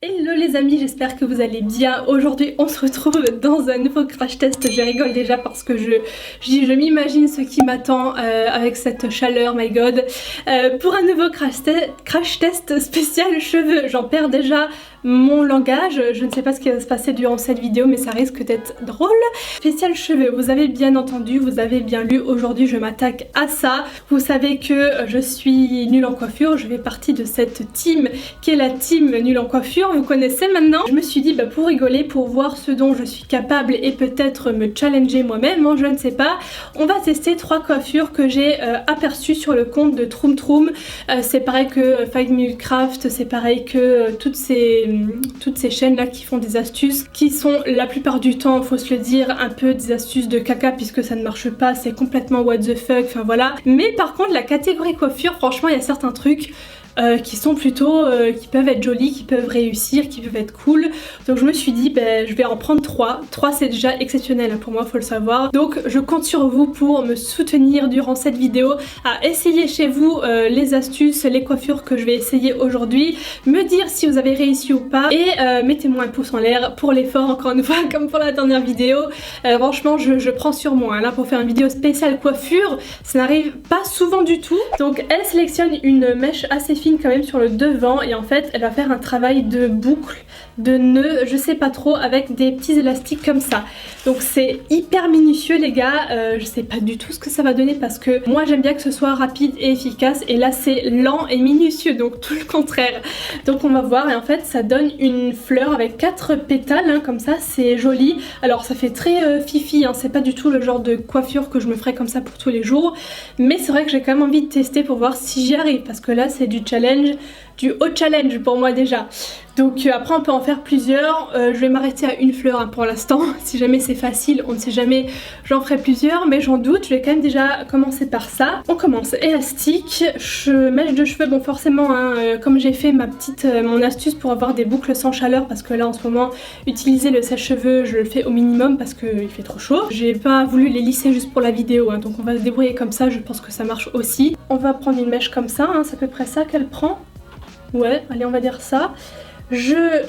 Hello les amis, j'espère que vous allez bien. Aujourd'hui on se retrouve dans un nouveau crash test. Je rigole déjà parce que je m'imagine ce qui m'attend avec cette chaleur, my god. Pour un nouveau crash test spécial cheveux. J'en perds déjà mon langage. Je ne sais pas ce qui va se passer durant cette vidéo mais ça risque d'être drôle. Spécial cheveux, vous avez bien entendu, vous avez bien lu. Aujourd'hui je m'attaque à ça. Vous savez que je suis nulle en coiffure. Je fais partie de cette team qui est la team nulle en coiffure. Vous connaissez maintenant. Je me suis dit pour rigoler, pour voir ce dont je suis capable et peut-être me challenger moi-même, je ne sais pas. On va tester 3 coiffures que j'ai aperçues sur le compte de Troom Troom. C'est pareil que 5 Minute Craft, c'est pareil que toutes ces chaînes là qui font des astuces qui sont la plupart du temps, faut se le dire, un peu des astuces de caca puisque ça ne marche pas, c'est complètement what the fuck, enfin voilà. Mais par contre la catégorie coiffure, franchement il y a certains trucs qui sont plutôt, qui peuvent être jolis, qui peuvent réussir, qui peuvent être cool. Donc je me suis dit je vais en prendre 3. 3 c'est déjà exceptionnel pour moi, faut le savoir. Donc je compte sur vous pour me soutenir durant cette vidéo à essayer chez vous les astuces, les coiffures que je vais essayer aujourd'hui, me dire si vous avez réussi ou pas et mettez-moi un pouce en l'air pour l'effort encore une fois comme pour la dernière vidéo. Franchement je prends sur moi là pour faire une vidéo spéciale coiffure, ça n'arrive pas souvent du tout. Donc elle sélectionne une mèche assez fine quand même sur le devant et en fait elle va faire un travail de boucle, de nœud, je sais pas trop, avec des petits élastiques comme ça. Donc c'est hyper minutieux les gars, je sais pas du tout ce que ça va donner parce que moi j'aime bien que ce soit rapide et efficace et là c'est lent et minutieux, donc tout le contraire. Donc on va voir et en fait ça donne une fleur avec 4 pétales comme ça, c'est joli. Alors ça fait très fifi, c'est pas du tout le genre de coiffure que je me ferais comme ça pour tous les jours, mais c'est vrai que j'ai quand même envie de tester pour voir si j'y arrive parce que là c'est du challenge, du haut challenge pour moi déjà. Donc après on peut en faire plusieurs, je vais m'arrêter à une fleur pour l'instant, si jamais c'est facile, on ne sait jamais, j'en ferai plusieurs mais j'en doute, je vais quand même déjà commencer par ça. On commence, élastique, mèche de cheveux, bon forcément comme j'ai fait mon astuce pour avoir des boucles sans chaleur parce que là en ce moment utiliser le sèche-cheveux je le fais au minimum parce qu'il fait trop chaud. J'ai pas voulu les lisser juste pour la vidéo donc on va se débrouiller comme ça, je pense que ça marche aussi. On va prendre une mèche comme ça, c'est à peu près ça qu'elle prend. Ouais, allez on va dire ça. Je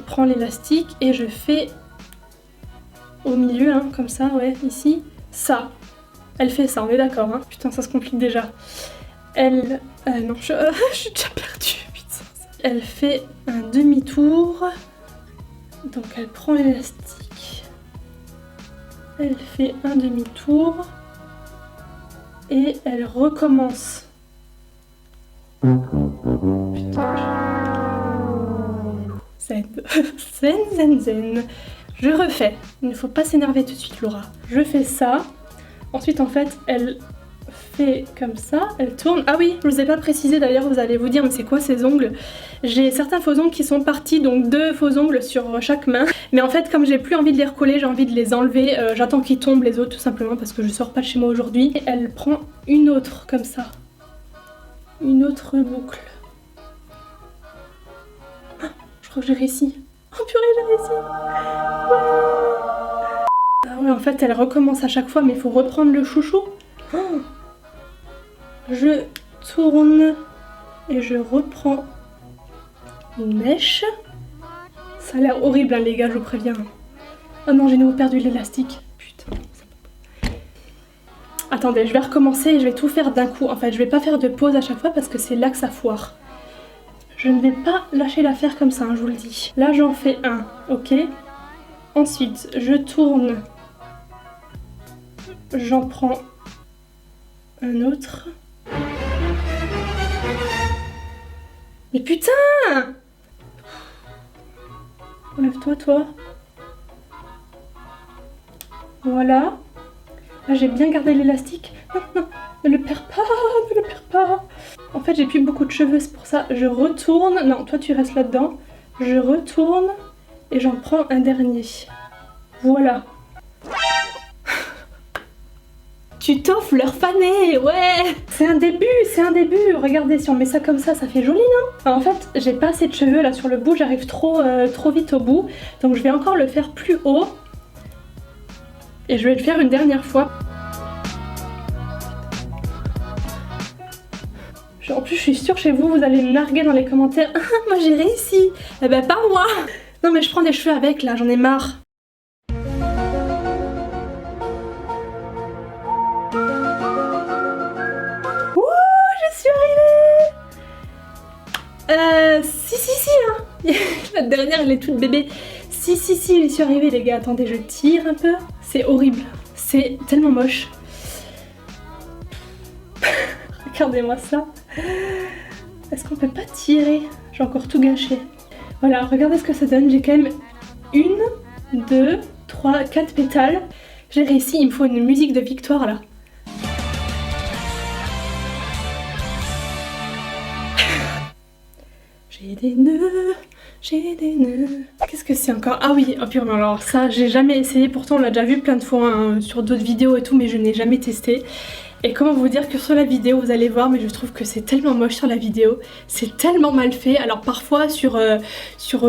prends l'élastique et je fais au milieu, comme ça, ouais, ici, ça. Elle fait ça, on est d'accord, Putain, ça se complique déjà. Elle... non, je suis déjà perdue, putain. Elle fait un demi-tour. Donc elle prend l'élastique. Elle fait un demi-tour. Et elle recommence. Putain. Zen. Je refais. Il ne faut pas s'énerver tout de suite Laura. Je fais ça. Ensuite en fait elle fait comme ça. Elle tourne. Ah oui, je vous ai pas précisé d'ailleurs, vous allez vous dire mais c'est quoi ces ongles? J'ai certains faux ongles qui sont partis, donc 2 faux ongles sur chaque main. Mais en fait comme j'ai plus envie de les recoller, j'ai envie de les enlever. J'attends qu'ils tombent les autres tout simplement parce que je sors pas de chez moi aujourd'hui. Et elle prend une autre comme ça. Une autre boucle. Je crois que j'ai réussi. Oh purée, j'ai réussi. Ouais. Ah ouais, en fait, elle recommence à chaque fois, mais il faut reprendre le chouchou. Oh. Je tourne et je reprends une mèche. Ça a l'air horrible, les gars, je vous préviens. Oh non, j'ai nouveau perdu l'élastique. Putain. Attendez, je vais recommencer et je vais tout faire d'un coup. En fait, je vais pas faire de pause à chaque fois parce que c'est là que ça foire. Je ne vais pas lâcher l'affaire comme ça, je vous le dis. Là, j'en fais un, ok? Ensuite, je tourne. J'en prends un autre. Mais putain! Lève-toi, toi. Voilà. Là, j'ai bien gardé l'élastique. Non, non, ne le perds pas, ne le perds pas. En fait, j'ai plus beaucoup de cheveux, c'est pour ça. Je retourne. Non, toi, tu restes là-dedans. Je retourne et j'en prends un dernier. Voilà. Tuto fleur fanée, ouais. C'est un début, c'est un début. Regardez, si on met ça comme ça fait joli, non? Alors, en fait, j'ai pas assez de cheveux là sur le bout, j'arrive trop vite au bout. Donc je vais encore le faire plus haut. Et je vais le faire une dernière fois. En plus je suis sûre chez vous, vous allez me narguer dans les commentaires. Ah, moi j'ai réussi. Eh ben pas moi. Non mais je prends des cheveux avec là, j'en ai marre. Si, hein. La dernière elle est toute bébé. Si, j'y suis arrivée les gars. Attendez, je tire un peu. C'est horrible. C'est tellement moche. Regardez-moi ça. Est-ce qu'on peut pas tirer? J'ai encore tout gâché. Voilà, regardez ce que ça donne. J'ai quand même 1, 2, 3, 4 pétales. J'ai réussi, il me faut une musique de victoire là. J'ai des nœuds, j'ai des nœuds. Qu'est-ce que c'est encore? Ah oui, oh purée, alors ça j'ai jamais essayé, pourtant on l'a déjà vu plein de fois hein, sur d'autres vidéos et tout, mais je n'ai jamais testé. Et comment vous dire que sur la vidéo vous allez voir, mais je trouve que c'est tellement moche sur la vidéo, c'est tellement mal fait. Alors parfois sur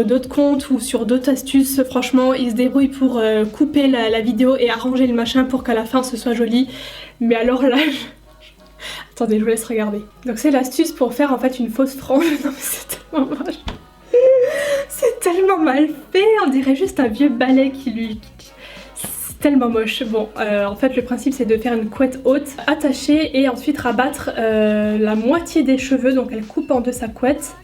d'autres comptes ou sur d'autres astuces, franchement ils se débrouillent pour couper la vidéo et arranger le machin pour qu'à la fin ce soit joli. Mais alors là... Attendez, je vous laisse regarder. Donc c'est l'astuce pour faire en fait une fausse frange. Non mais c'est tellement moche. C'est tellement mal fait, on dirait juste un vieux balai qui lui... C'est tellement moche. Bon, en fait le principe c'est de faire une couette haute, attachée et ensuite rabattre la moitié des cheveux. Donc elle coupe en deux sa couette.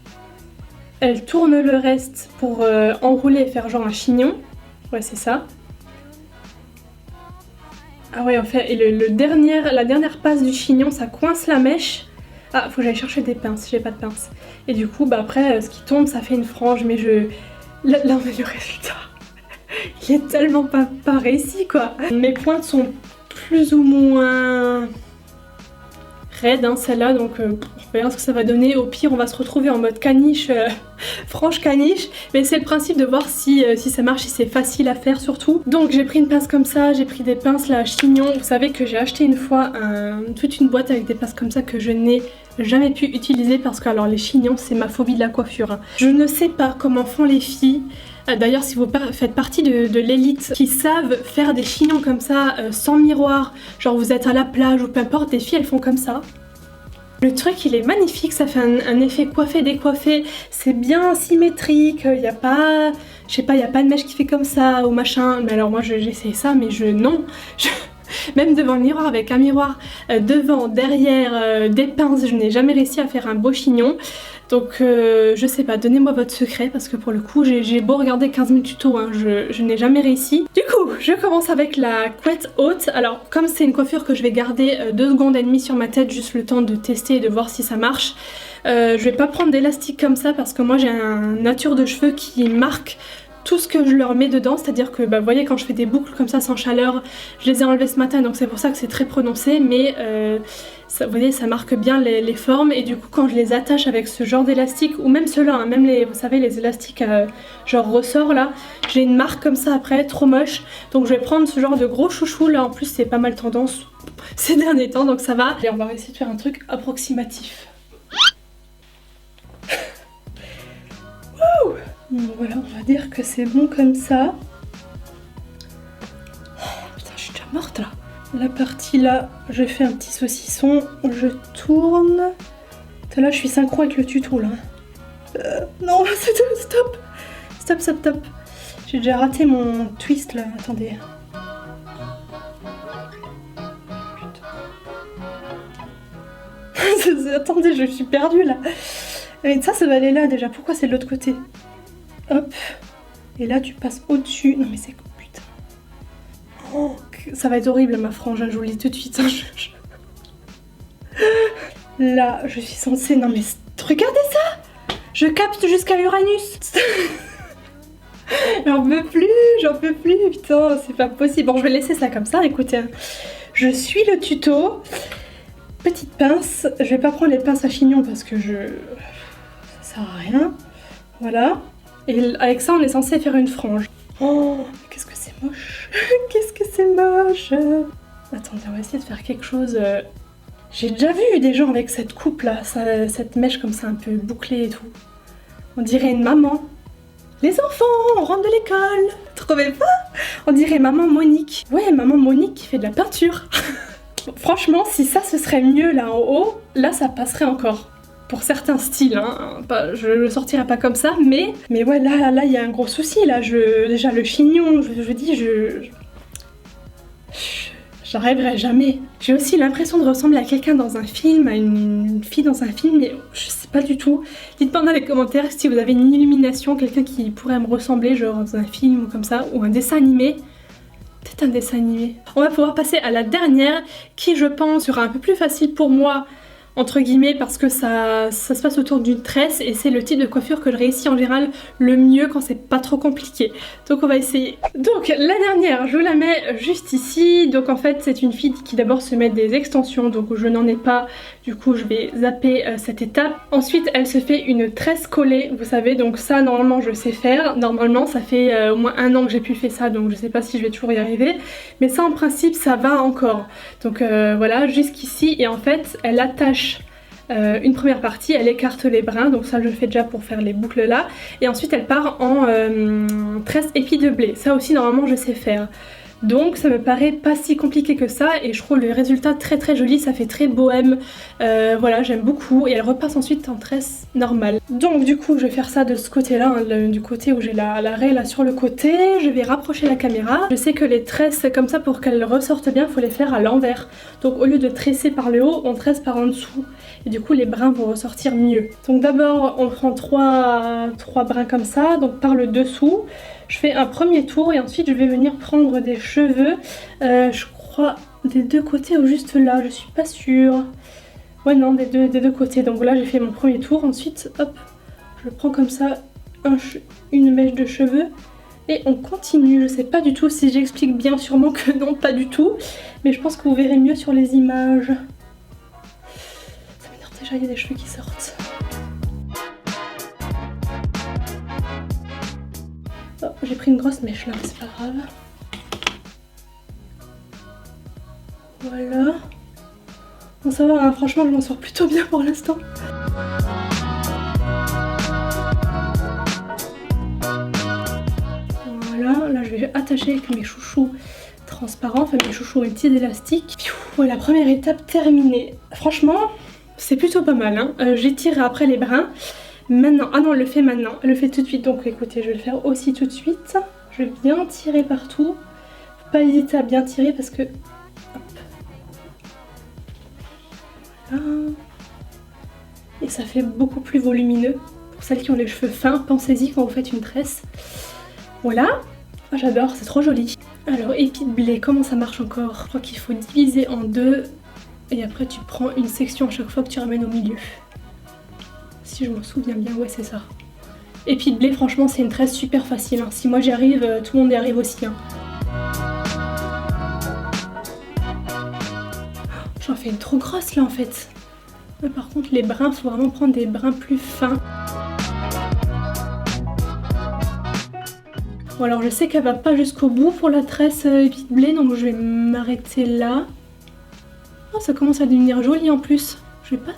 Elle tourne le reste pour enrouler et faire genre un chignon. Ouais c'est ça. Ah ouais, en fait, et la dernière passe du chignon, ça coince la mèche. Ah, faut que j'aille chercher des pinces, j'ai pas de pinces. Et du coup, bah après, ce qui tombe, ça fait une frange, mais je... Là, on a le résultat. Il est tellement pas réussi, quoi. Mes pointes sont plus ou moins raides, hein, celle-là, donc on verra ce que ça va donner. Au pire, on va se retrouver en mode caniche, franche caniche. Mais c'est le principe de voir si ça marche, si c'est facile à faire surtout. Donc j'ai pris une pince comme ça, j'ai pris des pinces là, chignon. Vous savez que j'ai acheté une fois toute une boîte avec des pinces comme ça que je n'ai jamais pu utiliser parce que alors les chignons c'est ma phobie de la coiffure. Hein. Je ne sais pas comment font les filles. D'ailleurs si vous faites partie de l'élite qui savent faire des chignons comme ça sans miroir, genre vous êtes à la plage ou peu importe, des filles elles font comme ça. Le truc il est magnifique, ça fait un effet coiffé décoiffé, c'est bien symétrique, il n'y a pas, je sais pas, il n'y a pas de mèche qui fait comme ça ou machin. Mais alors moi j'ai essayé ça mais même devant le miroir avec un miroir devant, derrière, des pinces, je n'ai jamais réussi à faire un beau chignon. Donc je sais pas, donnez-moi votre secret parce que pour le coup j'ai beau regarder 15 000 tutos, hein, je n'ai jamais réussi. Du coup je commence avec la couette haute. Alors comme c'est une coiffure que je vais garder 2 secondes et demie sur ma tête, juste le temps de tester et de voir si ça marche. Je vais pas prendre d'élastique comme ça parce que moi j'ai une nature de cheveux qui marque tout ce que je leur mets dedans, c'est-à-dire que bah, vous voyez quand je fais des boucles comme ça sans chaleur, je les ai enlevées ce matin donc c'est pour ça que c'est très prononcé, mais ça, vous voyez ça marque bien les formes et du coup quand je les attache avec ce genre d'élastique ou même ceux-là, hein, même les, vous savez les élastiques genre ressort là, j'ai une marque comme ça après, trop moche, donc je vais prendre ce genre de gros chouchou là, en plus c'est pas mal tendance ces derniers temps donc ça va. Et on va essayer de faire un truc approximatif. Wouh! Bon, voilà, on va dire que c'est bon comme ça. Oh, putain, je suis déjà morte là. La partie là, je fais un petit saucisson, je tourne. Là, je suis synchro avec le tuto là. Non, stop. Stop. J'ai déjà raté mon twist là, attendez. Putain. Attendez, je suis perdue là. Mais ça va aller là déjà, pourquoi c'est de l'autre côté? Hop, et là tu passes au-dessus. Non mais c'est... Putain. Oh, ça va être horrible ma frange, hein, je vous le dis tout de suite. Hein, Là, je suis censée... Non mais regardez ça. Je capte jusqu'à Uranus. J'en peux plus, putain, c'est pas possible. Bon, je vais laisser ça comme ça, écoutez. Je suis le tuto. Petite pince, je vais pas prendre les pinces à chignon parce que ça sert à rien. Voilà. Et avec ça, on est censé faire une frange. Oh, qu'est-ce que c'est moche. Qu'est-ce que c'est moche. Attendez, on va essayer de faire quelque chose. J'ai déjà vu des gens avec cette coupe là, cette mèche comme ça un peu bouclée et tout. On dirait une maman. Les enfants, on rentre de l'école. Trouvez pas? On dirait maman Monique. Ouais, maman Monique qui fait de la peinture. Franchement, si ça ce serait mieux là en haut, là ça passerait encore. pour certains styles, hein. Je le sortirai pas comme ça, mais ouais, là il y a un gros souci, là, déjà le chignon, je dis, j'arriverai jamais. J'ai aussi l'impression de ressembler à quelqu'un dans un film, à une fille dans un film, mais je sais pas du tout. Dites-moi dans les commentaires si vous avez une illumination, quelqu'un qui pourrait me ressembler, genre dans un film ou comme ça, ou un dessin animé. Peut-être un dessin animé. On va pouvoir passer à la dernière, qui je pense sera un peu plus facile pour moi, entre guillemets, parce que ça se passe autour d'une tresse et c'est le type de coiffure que je réussis en général le mieux quand c'est pas trop compliqué. Donc on va essayer. Donc la dernière, je la mets juste ici. Donc en fait c'est une fille qui d'abord se met des extensions, donc je n'en ai pas, du coup je vais zapper cette étape. Ensuite elle se fait une tresse collée, vous savez, donc ça normalement je sais faire. Normalement ça fait au moins 1 an que j'ai pu faire ça, donc je sais pas si je vais toujours y arriver. Mais ça en principe ça va encore. Donc voilà, jusqu'ici, et en fait elle attache une première partie, elle écarte les brins, donc ça je le fais déjà pour faire les boucles là, et ensuite elle part en tresse épi de blé, ça aussi normalement je sais faire. Donc ça me paraît pas si compliqué que ça et je trouve le résultat très très joli, ça fait très bohème, voilà, j'aime beaucoup, et elle repasse ensuite en tresse normale. Donc du coup je vais faire ça de ce côté là, hein, du côté où j'ai la raie là sur le côté. Je vais rapprocher la caméra. Je sais que les tresses comme ça, pour qu'elles ressortent bien, il faut les faire à l'envers, donc au lieu de tresser par le haut, on tresse par en dessous et du coup les brins vont ressortir mieux. Donc d'abord on prend trois brins comme ça, donc par le dessous. Je fais un premier tour et ensuite je vais venir prendre des cheveux, je crois des deux côtés ou juste là, je suis pas sûre. Ouais non, des deux côtés. Donc là j'ai fait mon premier tour, ensuite hop, je prends comme ça une mèche de cheveux et on continue. Je sais pas du tout si j'explique bien, sûrement que non, pas du tout, mais je pense que vous verrez mieux sur les images. Ça m'énerve déjà, il y a des cheveux qui sortent. Oh, j'ai pris une grosse mèche là, mais c'est pas grave. Voilà. Bon ça va, hein, franchement je m'en sors plutôt bien pour l'instant. Voilà, là je vais attacher avec mes chouchous transparents, enfin mes chouchous multi-élastiques. Voilà, première étape terminée. Franchement, c'est plutôt pas mal, hein. J'étire après les brins. Maintenant, ah non, elle le fait maintenant, elle le fait tout de suite, donc écoutez, je vais le faire aussi tout de suite. Je vais bien tirer partout, faut pas hésiter à bien tirer parce que... Hop. Voilà. Et ça fait beaucoup plus volumineux. Pour celles qui ont les cheveux fins, pensez-y quand vous faites une tresse. Voilà, ah, j'adore, c'est trop joli. Alors, épi de blé, comment ça marche encore? Je crois qu'il faut diviser en deux et après tu prends une section à chaque fois que tu ramènes au milieu. Si je me souviens bien, ouais c'est ça. Épi de blé, franchement c'est une tresse super facile, hein. Si moi j'y arrive, tout le monde y arrive aussi, hein. J'en fais une trop grosse là en fait. Mais par contre les brins, faut vraiment prendre des brins plus fins. Bon alors je sais qu'elle va pas jusqu'au bout pour la tresse épi de blé, donc je vais m'arrêter là. Oh, ça commence à devenir joli en plus. Je vais pas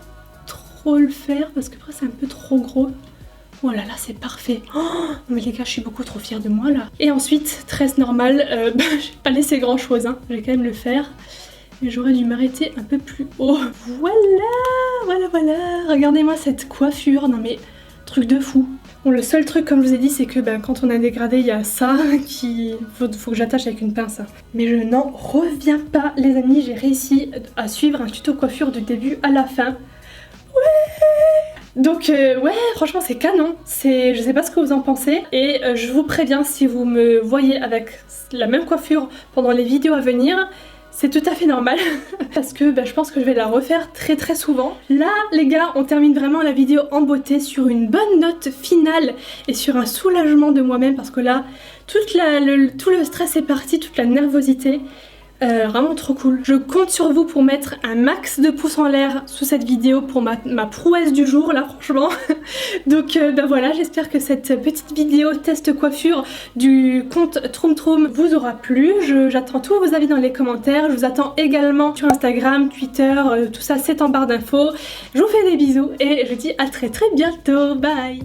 le faire parce que après c'est un peu trop gros. Voilà, là c'est parfait. Oh, mais les gars, je suis beaucoup trop fière de moi là. Et ensuite, tresse normale, j'ai pas laissé grand chose, hein. Je vais quand même le faire. Mais j'aurais dû m'arrêter un peu plus haut. Voilà. Regardez-moi cette coiffure. Non mais, truc de fou. Bon, le seul truc, comme je vous ai dit, c'est que quand on a dégradé, il y a ça qui... Faut que j'attache avec une pince. Mais je n'en reviens pas, les amis. J'ai réussi à suivre un tuto coiffure du début à la fin. Donc ouais, franchement c'est canon, je sais pas ce que vous en pensez et je vous préviens, si vous me voyez avec la même coiffure pendant les vidéos à venir, c'est tout à fait normal parce que je pense que je vais la refaire très souvent. Là les gars, on termine vraiment la vidéo en beauté sur une bonne note finale et sur un soulagement de moi-même parce que là, tout le stress est parti, toute la nervosité. Vraiment trop cool. Je compte sur vous pour mettre un max de pouces en l'air sous cette vidéo pour ma prouesse du jour là franchement. Donc voilà, j'espère que cette petite vidéo test coiffure du compte Troum Troum vous aura plu. J'attends tous vos avis dans les commentaires. Je vous attends également sur Instagram, Twitter, tout ça c'est en barre d'infos. Je vous fais des bisous et je vous dis à très bientôt. Bye.